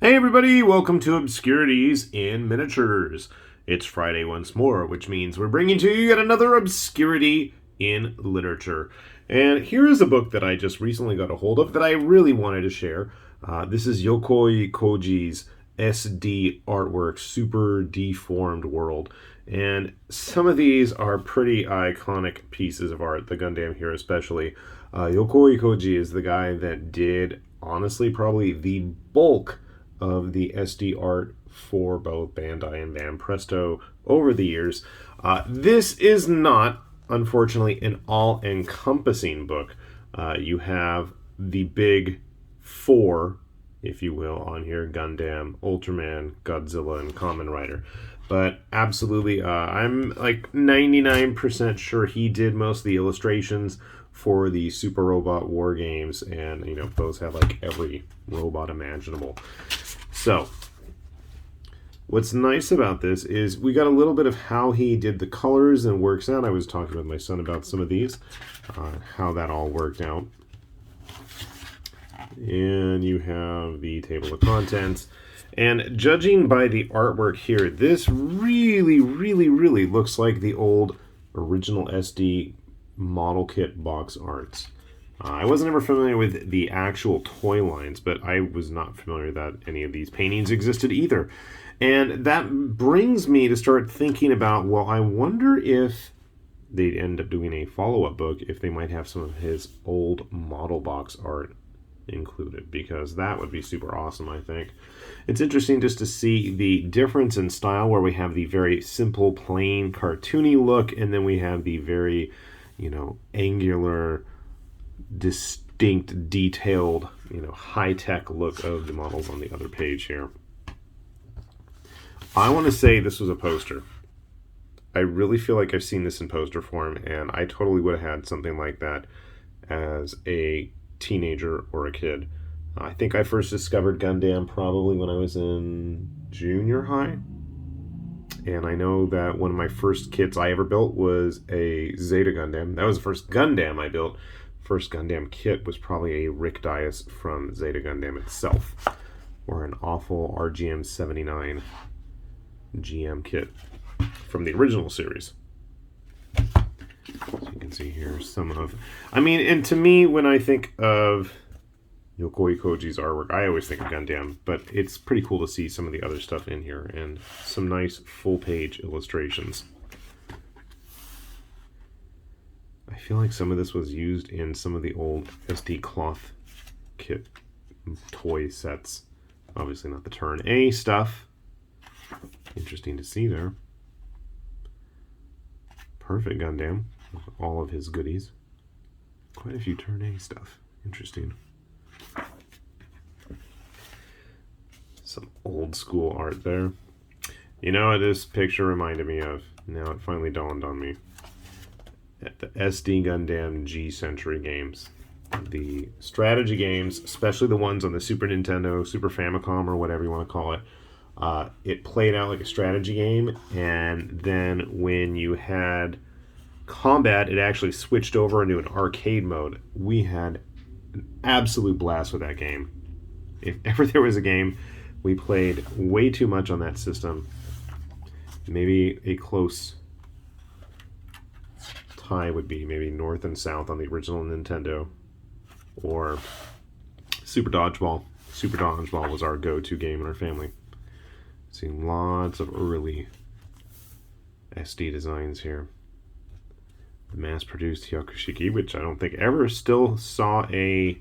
Hey everybody, welcome to Obscurities in Miniatures. It's Friday once more, which means we're bringing to you yet another obscurity in literature. And here is a book that I just recently got a hold of that I really wanted to share. This is Yokoi Koji's SD artwork, Super Deformed World. And some of these are pretty iconic pieces of art, the Gundam here especially. Yokoi Koji is the guy that did, honestly, probably the bulk of the SD art for both Bandai and Van Presto over the years. This is not, unfortunately, an all-encompassing book. You have the big four, if you will, on here: Gundam, Ultraman, Godzilla, and Kamen Rider. But absolutely, I'm like 99% sure he did most of the illustrations for the Super Robot War games, and those have like every robot imaginable. So, what's nice about this is we got a little bit of how he did the colors and works out. I was talking with my son about some of these, how that all worked out. And you have the table of contents. And judging by the artwork here, this really looks like the old original SD model kit box arts. I wasn't ever familiar with the actual toy lines, but I was not familiar that any of these paintings existed either. And that brings me to start thinking about, well, I wonder if they'd end up doing a follow-up book, if they might have some of his old model box art included, because that would be super awesome, I think. It's interesting just to see the difference in style, where we have the very simple, plain, cartoony look, and then we have the very, angular, distinct, detailed, high-tech look of the models on the other page here. I want to say this was a poster. I really feel like I've seen this in poster form, and I totally would have had something like that as a teenager or a kid. I think I first discovered Gundam probably when I was in junior high. And I know that one of my first kits I ever built was a Zeta Gundam. That was the first Gundam I built. First Gundam kit was probably a Rick Dias from Zeta Gundam itself, or an awful RGM 79 GM kit from the original series. So you can see here some of, and to me, when I think of Yokoi Koji's artwork, I always think of Gundam, but it's pretty cool to see some of the other stuff in here and some nice full-page illustrations. I feel like some of this was used in some of the old SD cloth kit toy sets. Obviously not the Turn A stuff. Interesting to see there. Perfect Gundam with all of his goodies. Quite a few Turn A stuff. Interesting. Some old school art there. You know what this picture reminded me of? Now it finally dawned on me. At the SD Gundam G Century games. The strategy games, especially the ones on the Super Nintendo, Super Famicom, or whatever you want to call it, it played out like a strategy game, and then when you had combat, it actually switched over into an arcade mode. We had an absolute blast with that game. If ever there was a game, we played way too much on that system. Maybe a close tie would be maybe North and South on the original Nintendo, or Super Dodgeball. Super Dodgeball was our go-to game in our family. Seeing lots of early SD designs here. The mass-produced Hyakushiki, which I don't think ever still saw a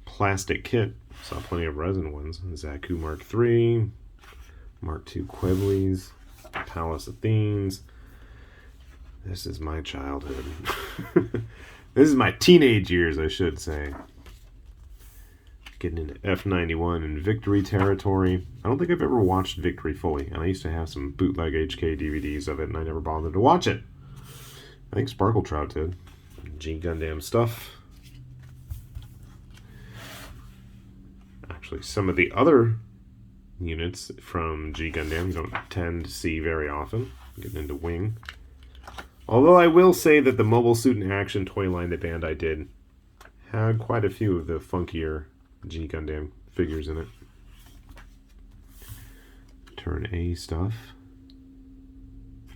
plastic kit. Saw plenty of resin ones. Zaku Mark III, Mark II Quibleys, Palace Athenes. This is my childhood. This is my teenage years, I should say. Getting into F91 and Victory territory. I don't think I've ever watched Victory fully, and I used to have some bootleg HK DVDs of it, and I never bothered to watch it. I think Sparkle Trout did. G Gundam stuff. Actually, some of the other units from G Gundam you don't tend to see very often. Getting into Wing. Although I will say that the Mobile Suit in Action toy line that Bandai did had quite a few of the funkier G Gundam figures in it. Turn A stuff.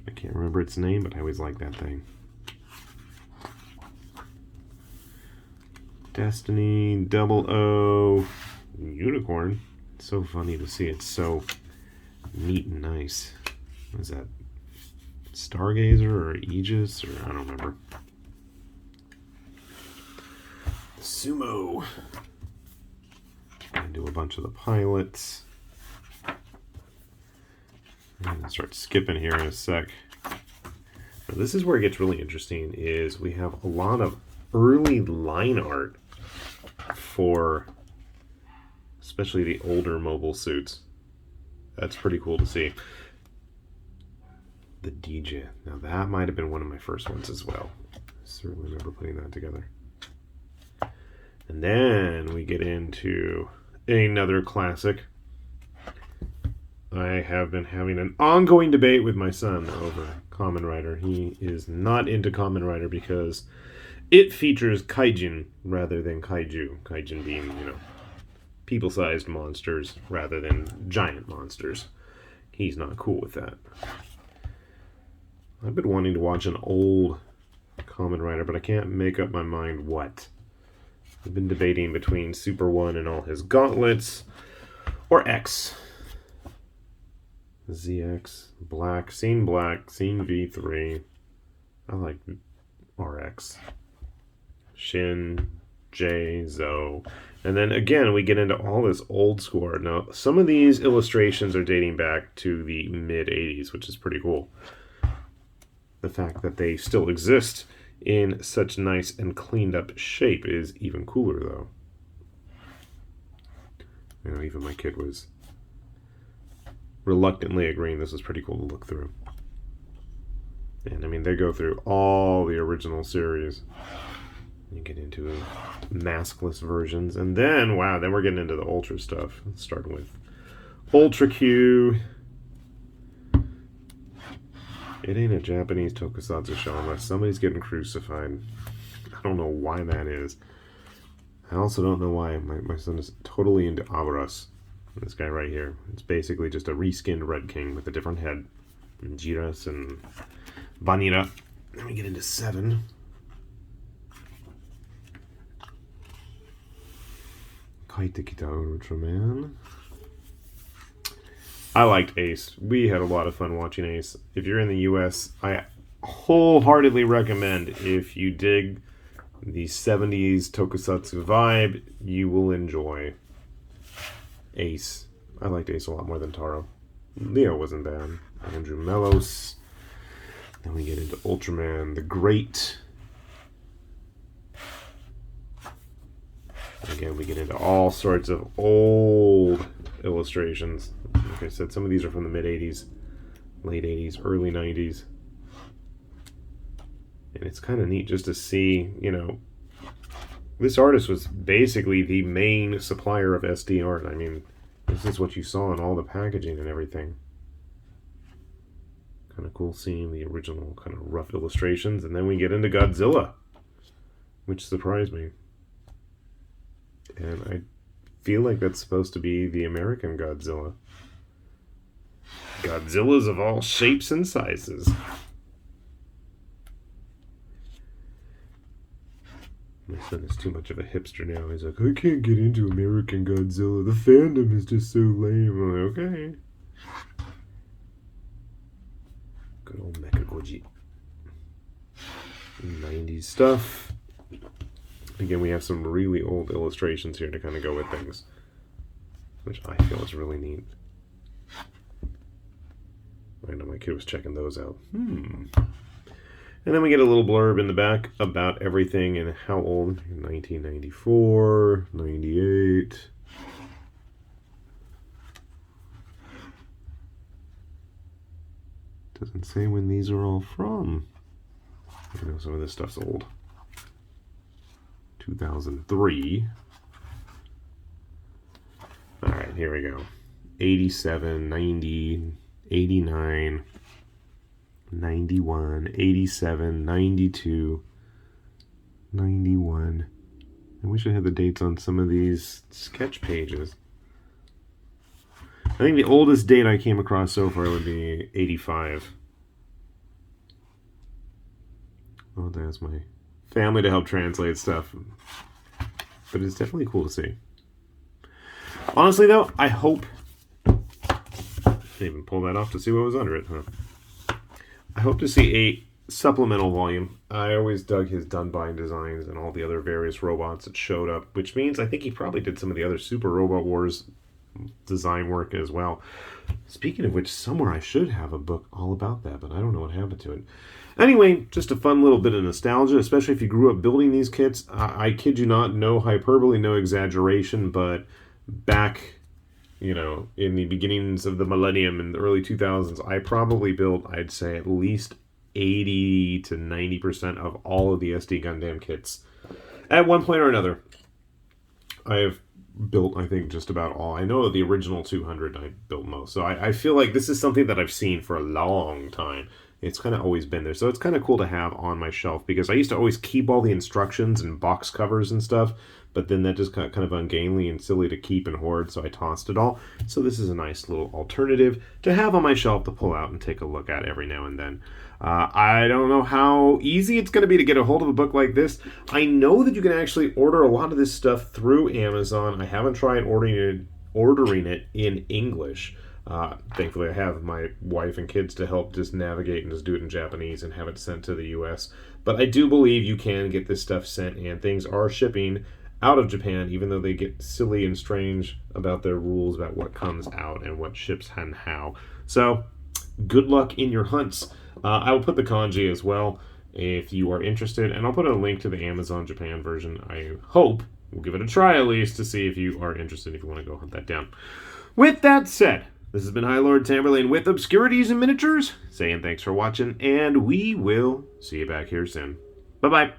I can't remember its name, but I always like that thing. Destiny, Double O, Unicorn. It's so funny to see. It's so neat and nice. What is that? Stargazer or Aegis? Or I don't remember. Sumo. And do a bunch of the pilots. I'm going to start skipping here in a sec. Now, this is where it gets really interesting, is we have a lot of early line art for especially the older mobile suits. That's pretty cool to see. The DJ. Now that might have been one of my first ones as well. I certainly remember putting that together. And then we get into another classic. I have been having an ongoing debate with my son over Kamen Rider. He is not into Kamen Rider because it features kaijin rather than kaiju. Kaijin being, people-sized monsters rather than giant monsters. He's not cool with that. I've been wanting to watch an old Kamen Rider, but I can't make up my mind what. I've been debating between Super 1 and all his gauntlets, or X. ZX, Black, Scene V3. I like RX. Shin, J, Zo. And then again, we get into all this old school art. Now, some of these illustrations are dating back to the mid-'80s, which is pretty cool. The fact that they still exist in such nice and cleaned up shape is even cooler, though. Even my kid was reluctantly agreeing this was pretty cool to look through. And they go through all the original series. You get into maskless versions, and then then we're getting into the Ultra stuff. Starting with Ultra Q. It ain't a Japanese tokusatsu show unless somebody's getting crucified. I don't know why that is. I also don't know why my son is totally into Abaras. This guy right here. It's basically just a reskinned Red King with a different head. And Jiras and Vanilla. Then we get into 7. Kaitekita Ultraman. I liked Ace. We had a lot of fun watching Ace. If you're in the US, I wholeheartedly recommend, if you dig the 70s tokusatsu vibe, you will enjoy Ace. I liked Ace a lot more than Taro. Leo wasn't bad. Andrew Melos. Then we get into Ultraman the Great. Again, we get into all sorts of old illustrations. Like I said, some of these are from the mid-'80s, late 80s, early 90s. And it's kind of neat just to see, this artist was basically the main supplier of SD art. This is what you saw in all the packaging and everything. Kind of cool seeing the original kind of rough illustrations. And then we get into Godzilla, which surprised me. And I feel like that's supposed to be the American Godzilla. Godzillas of all shapes and sizes. My son is too much of a hipster now. He's like, I can't get into American Godzilla. The fandom is just so lame. I'm like, okay. Good old Mecha Koji. 90s stuff. Again, we have some really old illustrations here to kind of go with things, which I feel is really neat. I know my kid was checking those out. And then we get a little blurb in the back about everything and how old. 1994, 98. Doesn't say when these are all from. Some of this stuff's old. 2003. All right, here we go. 87, 90, 89, 91, 87, 92, 91. I wish I had the dates on some of these sketch pages. think the oldest date I came across so far would be 85. Oh, there's my family to help translate stuff. But it's definitely cool to see. Honestly, though, I hope... I didn't even pull that off to see what was under it, huh? I hope to see a supplemental volume. I always dug his Dunbine designs and all the other various robots that showed up, which means I think he probably did some of the other Super Robot Wars design work as well. Speaking of which, somewhere I should have a book all about that, but I don't know what happened to it. Anyway, just a fun little bit of nostalgia, especially if you grew up building these kits. I kid you not, no hyperbole, no exaggeration, but back, you know, in the beginnings of the millennium in the early 2000s, I probably built, I'd say, at least 80 to 90% of all of the SD Gundam kits. At one point or another, I have built, I think, just about all. I know the original 200 I built most. So I feel like this is something that I've seen for a long time. It's kind of always been there. So it's kind of cool to have on my shelf because I used to always keep all the instructions and box covers and stuff, but then that just got kind of ungainly and silly to keep and hoard, so I tossed it all. So this is a nice little alternative to have on my shelf to pull out and take a look at every now and then. I don't know how easy it's going to be to get a hold of a book like this. I know that you can actually order a lot of this stuff through Amazon. I haven't tried ordering it in English. Thankfully, I have my wife and kids to help just navigate and just do it in Japanese and have it sent to the U.S. But I do believe you can get this stuff sent, and things are shipping out of Japan, even though they get silly and strange about their rules about what comes out and what ships and how. So, good luck in your hunts. I will put the kanji as well if you are interested, and I'll put a link to the Amazon Japan version. I hope we'll give it a try at least to see if you are interested, if you want to go hunt that down. With that said, this has been High Lord Tamberlane with Obscurities and Miniatures, saying thanks for watching, and we will see you back here soon. Bye-bye.